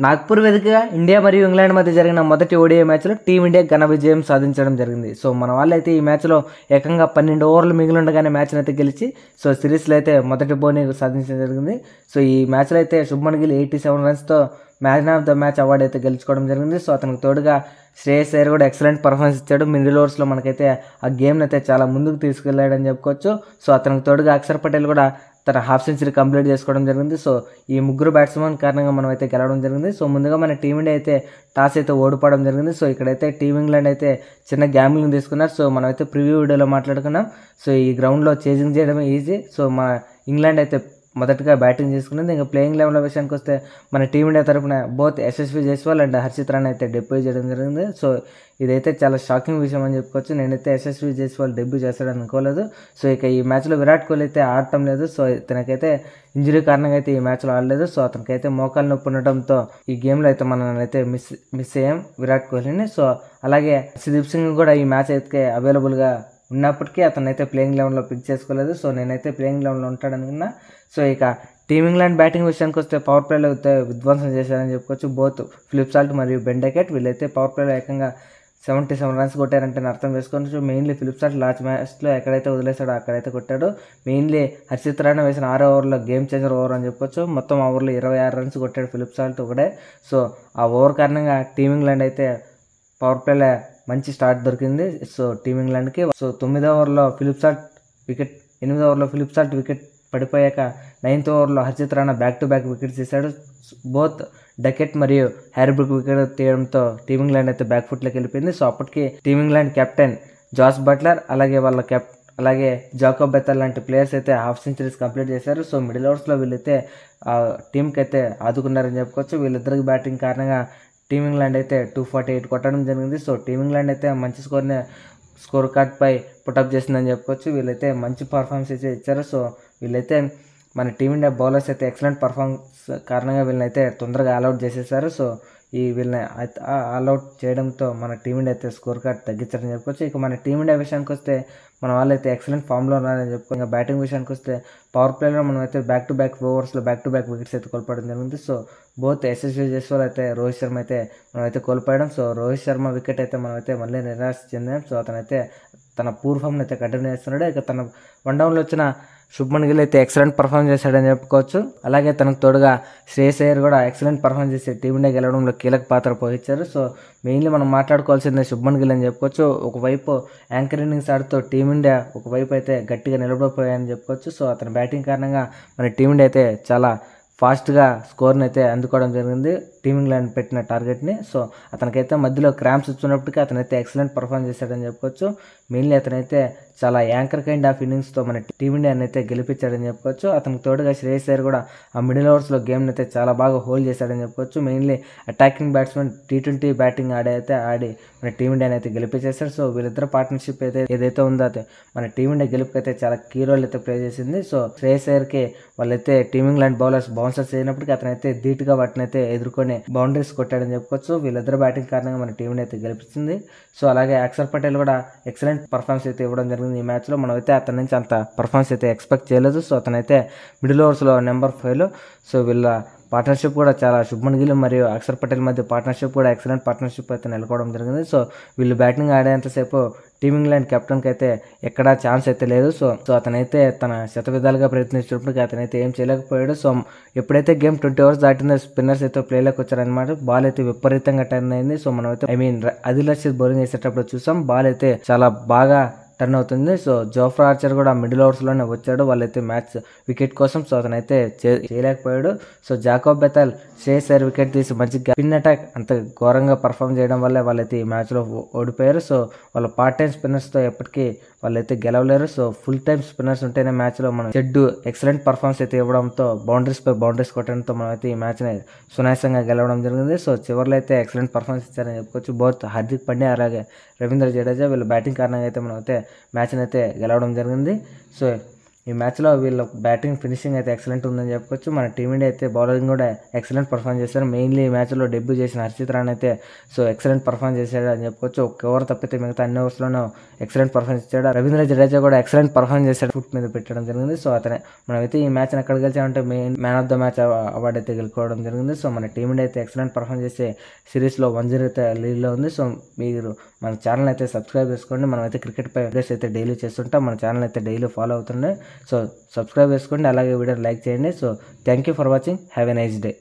నాగ్పూర్ వేదికగా ఇండియా మరియు ఇంగ్లాండ్ మధ్య జరిగిన మొదటి ఓడిఐ మ్యాచ్లో టీమిండియా ఘన విజయం సాధించడం జరిగింది. సో మన వాళ్ళైతే ఈ మ్యాచ్లో ఏకంగా 12 ఓవర్లు మిగిలి ఉండగానే మ్యాచ్ని అయితే గెలిచి సో సిరీస్లో అయితే మొదటి బోని సాధించడం జరిగింది. సో ఈ మ్యాచ్లో అయితే శుభ్మన్ గిల్ 87 రన్స్తో man of the match award అయితే గెలుచుకోవడం జరిగింది. సో అతనికి తోడుగా శ్రేయస్ అయ్యర్ కూడా ఎక్సలెంట్ పర్ఫార్మెన్స్ ఇచ్చాడు. మిడిల్ ఓవర్స్లో మనకైతే ఆ గేమ్ని అయితే చాలా ముందుకు తీసుకెళ్ళాడని చెప్పుకోవచ్చు. సో అతనికి తోడుగా అక్షర్ పటేల్ కూడా తన హాఫ్ సెంచరీ కంప్లీట్ చేసుకోవడం జరిగింది. సో ఈ ముగ్గురు బ్యాట్స్మెన్ కారణంగా మనం అయితే గెలవడం జరిగింది. సో ముందుగా మన టీమిండియా అయితే టాస్ అయితే ఓడిపోవడం జరిగింది. సో ఇక్కడైతే టీమింగ్లాండ్ అయితే చిన్న గ్యాంబ్లింగ్ తీసుకున్నారు. సో మనం అయితే ప్రివ్యూ వీడియోలో మాట్లాడుకున్నాం. సో ఈ గ్రౌండ్లో చేజింగ్ చేయడమే ఈజీ. సో మన ఇంగ్లాండ్ అయితే మొదటగా బ్యాటింగ్ చేసుకున్నది. ఇంకా ప్లేయింగ్ లెవెల్ విషయానికి వస్తే మన టీమిండియా తరపున బోత్ యశస్వి జైస్వాల్ అండ్ హర్షిత్ రాణా అయితే డెబ్యూ చేయడం జరిగింది. సో ఇదైతే చాలా షాకింగ్ విషయం అని చెప్పుకోవచ్చు. నేనైతే యశస్వి జైస్వాల్ డెబ్యూ చేస్తాడని అనుకోలేదు. సో ఇక ఈ మ్యాచ్లో విరాట్ కోహ్లీ అయితే ఆడటం లేదు. సో తనకైతే ఇంజరీ కారణంగా అయితే ఈ మ్యాచ్లో ఆడలేదు. సో అతనికైతే మోకాలు నొప్పి ఉండటంతో ఈ గేమ్లో అయితే మనం అయితే మిస్ అయ్యాం విరాట్ కోహ్లీని. సో అలాగే హర్షదీప్ సింగ్ కూడా ఈ మ్యాచ్ అయితే అవైలబుల్గా ఉన్నప్పటికీ అతను అయితే ప్లేయింగ్ లెవెన్లో పిక్ చేసుకోలేదు. సో నేనైతే ప్లేయింగ్ లెవెన్లో ఉంటాడనుకున్నా. సో ఇక టీమింగ్లాండ్ బ్యాటింగ్ విషయానికి వస్తే పవర్ ప్లేలో అయితే విధ్వంసం చేశారని చెప్పుకోవచ్చు. బోత్ ఫిలిప్ సాల్ట్ మరియు బెన్ డెకెట్ వీళ్ళైతే పవర్ ప్లేలో ఏకంగా 77 రన్స్ కొట్టారంటే అర్థం చేసుకోవచ్చు. మెయిన్లీ ఫిలిప్ సాల్ట్ లాస్ట్ మ్యాచ్లో ఎక్కడైతే వదిలేసాడో అక్కడైతే కొట్టాడు. మెయిన్లీ హర్షిత్ రాణా వేసిన 6వ ఓవర్లో గేమ్ చేంజర్ ఓవర్ అని చెప్పుకోవచ్చు. మొత్తం ఓవర్లో 26 రన్స్ కొట్టాడు ఫిలిప్ సాల్ట్ ఒకటే. సో ఆ ఓవర్ కారణంగా టీమింగ్లాండ్ అయితే పవర్ ప్లేలో మంచి స్టార్ట్ దొరికింది. సో టీమింగ్లాండ్కి. సో 8వ ఓవర్లో ఫిలిప్ సాల్ట్ వికెట్ 8వ ఓవర్లో ఫిలిప్ సాల్ట్ వికెట్ పడిపోయాక 9th ఓవర్లో Harshit Rana back to back wickets తీశాడు. బోత్ డకెట్ మరియు హ్యారీబ్రూక్ వికెట్ తీయడంతో టీమింగ్లాండ్ అయితే బ్యాక్ ఫుట్లోకి వెళ్ళిపోయింది. సో అప్పటికి టీమింగ్లాండ్ కెప్టెన్ జాస్ బట్లర్ అలాగే జాకోబ్ బెథెల్ లాంటి ప్లేయర్స్ అయితే హాఫ్ సెంచరీస్ కంప్లీట్ చేశారు. సో మిడిల్ ఓవర్స్లో వీళ్ళైతే ఆ టీంకి అయితే ఆదుకున్నారని చెప్పుకోవచ్చు. వీళ్ళిద్దరికి బ్యాటింగ్ కారణంగా టీమింగ్లాండ్ అయితే 248 కొట్టడం జరిగింది. సో టీమింగ్లాండ్ అయితే మంచి స్కోర్ కార్డ్పై పుటప్ చేసిందని చెప్పుకోవచ్చు. వీళ్ళైతే మంచి పర్ఫార్మెన్స్ అయితే ఇచ్చారు. సో వీళ్ళైతే మన టీమిండియా బౌలర్స్ అయితే ఎక్సలెంట్ పర్ఫార్మెన్స్ కారణంగా వీళ్ళనైతే తొందరగా ఆల్అౌట్ చేసేసారు. సో వీళ్ళని ఆల్అౌట్ చేయడంతో మన టీమిండియా అయితే స్కోర్ కార్డ్ తగ్గించారని చెప్పుకోవచ్చు. ఇక మన టీమిండియా విషయానికి వస్తే మన వాళ్ళైతే ఎక్సలెంట్ ఫామ్లో ఉన్నారని చెప్పుకోవచ్చు. ఇంకా బ్యాటింగ్ విషయానికి వస్తే పవర్ ప్లేలో మనం అయితే బ్యాక్ టు బ్యాక్ ఓవర్స్లో బ్యాక్ టు బ్యాక్ వికెట్స్ అయితే కోల్పోవడం జరిగింది. సో బోత్ యశస్వి జైస్వాల్ అయితే రోహిత్ శర్మ అయితే మనమైతే కోల్పోయడం. సో రోహిత్ శర్మ వికెట్ అయితే మనమైతే మళ్ళీ నిరాశ చెందాం. సో అతనైతే తన పూర్ ఫామ్ని అయితే కంటిన్యూ చేస్తున్నాడు. ఇక తన వన్ డౌన్లో వచ్చిన శుభ్మన్ గిల్ అయితే ఎక్సలెంట్ పర్ఫార్మ్ చేశాడని చెప్పుకోవచ్చు. అలాగే తనకు తోడుగా శ్రేయస్ అయ్యర్ కూడా ఎక్సలెంట్ పర్ఫార్మ్ చేసి టీమిండియా గెలవడంలో కీలక పాత్ర పోషించారు. సో మెయిన్లీ మనం మాట్లాడుకోవాల్సిందే శుభ్మన్ గిల్ అని చెప్పుకోవచ్చు. ఒకవైపు యాంకర్ ఇన్నింగ్స్ ఆడుతూ టీమిండియా ఒకవైపు అయితే గట్టిగా నిలబడిపోయాయని చెప్పుకోవచ్చు. సో అతని బ్యాటింగ్ కారణంగా మన టీమిండియా అయితే చాలా ఫాస్ట్గా స్కోర్ని అయితే అందుకోవడం జరిగింది టీమింగ్లాండ్ పెట్టిన టార్గెట్ని. సో అతనికైతే మధ్యలో క్రాంప్స్ వచ్చినప్పటికీ అతనైతే ఎక్సలెంట్ పర్ఫార్మ్ చేశాడని చెప్పుకోవచ్చు. మెయిన్లీ అతనైతే చాలా యాంకర్ కైండ్ ఆఫ్ ఇన్నింగ్స్తో మన టీమిండియాని అయితే గెలిపించాడని చెప్పుకోవచ్చు. అతనికి తోడుగా శ్రేయస్ అయ్యర్ కూడా ఆ మిడిల్ ఓవర్స్లో గేమ్ని అయితే చాలా బాగా హోల్డ్ చేశాడని చెప్పుకోవచ్చు. Mainly attacking batsmen T20 batting ఆడి మన టీమిండియాని అయితే గెలిపించేశారు. సో వీళ్ళిద్దరు పార్ట్నర్షిప్ అయితే ఏదైతే ఉందో అయితే మన టీమిండియా గెలుపుకి అయితే చాలా కీ రోల్ అయితే ప్లే చేసింది. సో శ్రేయస్ అయ్యర్కి వాళ్ళైతే టీమింగ్లాండ్ బౌలర్స్ బౌన్సర్స్ అయినప్పటికీ అతనైతే ధీటుగా వాటిని అయితే ఎదుర్కొని బౌండరీస్ కొట్టాడని చెప్పుకోవచ్చు. వీళ్ళిద్దరు బ్యాటింగ్ కారణంగా మన టీంని అయితే గెలిపించింది. సో అలాగే అక్షర్ పటేల్ కూడా ఎక్సలెంట్ పర్ఫార్మెన్స్ అయితే ఇవ్వడం జరిగింది ఈ మ్యాచ్లో. మనం అయితే అతని నుంచి అంత పర్ఫార్మెన్స్ అయితే ఎక్స్పెక్ట్ చేయలేదు. సో అతనైతే మిడిల్ ఓవర్స్లో నెంబర్ 5లో సో వీళ్ళ పార్ట్నర్షిప్ కూడా చాలా శుభ్మన్ గిల్ మరియు అక్షర్ పటేల్ మధ్య పార్ట్నర్షిప్ కూడా ఎక్సలెంట్ పార్ట్నర్షిప్ అయితే నెలకొవడం జరిగింది. సో వీళ్ళు బ్యాటింగ్ ఆడేంతసేపు టీమింగ్లాండ్ కెప్టెన్కి అయితే ఎక్కడా ఛాన్స్ అయితే లేదు. సో అతనైతే తన శతవిధాలుగా ప్రయత్నించినప్పటికీ అతనైతే ఏం చేయలేకపోయాడు. సో ఎప్పుడైతే గేమ్ 20 ఓవర్స్ దాటిందో స్పిన్నర్స్ అయితే ప్లేలోకి వచ్చారనమాట. బాల్ అయితే విపరీతంగా టర్న్ అయింది. సో మనం అయితే ఆదిల్ రషీద్ బౌలింగ్ వేసేటప్పుడు చూసాం బాల్ అయితే చాలా బాగా టర్న్ అవుతుంది. సో జోఫ్రా ఆర్చర్ కూడా మిడిల్ ఓవర్స్లోనే వచ్చాడు వాళ్ళైతే మ్యాచ్ వికెట్ కోసం. సో అతనైతే చేయలేకపోయాడు. So Jacob Bethell Shreyas Iyer wicket తీసి మంచి స్పిన్ అటాక్ అంత ఘోరంగా పర్ఫామ్ చేయడం వల్ల వాళ్ళైతే ఈ మ్యాచ్లో ఓడిపోయారు. సో వాళ్ళ పార్ట్ టైం స్పిన్నర్స్తో ఎప్పటికీ వాళ్ళైతే గెలవలేరు. సో ఫుల్ టైం స్పిన్నర్స్ ఉంటేనే మ్యాచ్లో మనం ఎక్సలెంట్ పర్ఫార్మెన్స్ అయితే ఇవ్వడంతో బౌండరీస్ కొట్టడంతో మనం అయితే ఈ మ్యాచ్ని సునాయాసంగా గెలవడం జరిగింది. సో చివరిలో అయితే ఎక్సలెంట్ పర్ఫార్మెన్స్ ఇచ్చారని చెప్పుకోవచ్చు. బోత్ హార్దిక్ పాండ్యా అలాగే రవీంద్ర జడేజా వీళ్ళ బ్యాటింగ్ కారణంగా అయితే మనం అయితే మ్యాచ్ని అయితే గెలవడం జరిగింది. సో ఈ మ్యాచ్లో వీళ్ళ బ్యాటింగ్ ఫినిషింగ్ అయితే ఎక్సలెంట్ ఉందని చెప్పుకోవచ్చు. మన టీమిండియా అయితే బౌలింగ్ కూడా ఎక్సలెంట్ పర్ఫామ్ చేశారు. మెయిన్లీ ఈ మ్యాచ్లో డెబ్యూ చేసిన హర్షిత్ రాణా అయితే సో ఎక్సలెంట్ పర్ఫామ్ చేశాడు అని చెప్పుకోవచ్చు. ఒక ఓవర్ తప్పితే మిగతా అన్ని ఓవర్స్లోనూ ఎక్సలెంట్ పర్ఫార్మెన్స్ ఇచ్చాడు. రవీంద్ర జడేజా కూడా ఎక్సలెంట్ పర్ఫామ్ చేశాడు, ఫుట్ మీద పెట్టడం జరిగింది. సో అతనే మనమైతే ఈ మ్యాచ్ని ఎక్కడ గెలిచామంటే man of the match award అయితే గెలుచుకోవడం జరిగింది. సో మన టీమిండియా అయితే ఎక్సలెంట్ పర్ఫామ్ చేసే సిరీస్లో 1-0 అయితే లీడ్లో ఉంది. సో మీరు మన ఛానల్ అయితే సబ్స్క్రైబ్ చేసుకోండి. మనమైతే క్రికెట్ పై వీడియోస్ అయితే డైలీ చేస్తుంటాం. మన ఛానల్ అయితే డైలీ ఫాలో అవుతుండే. సో సబ్స్క్రైబ్ చేసుకోండి, అలాగే వీడియోని లైక్ చేయండి. So thank you for watching. Have a nice day.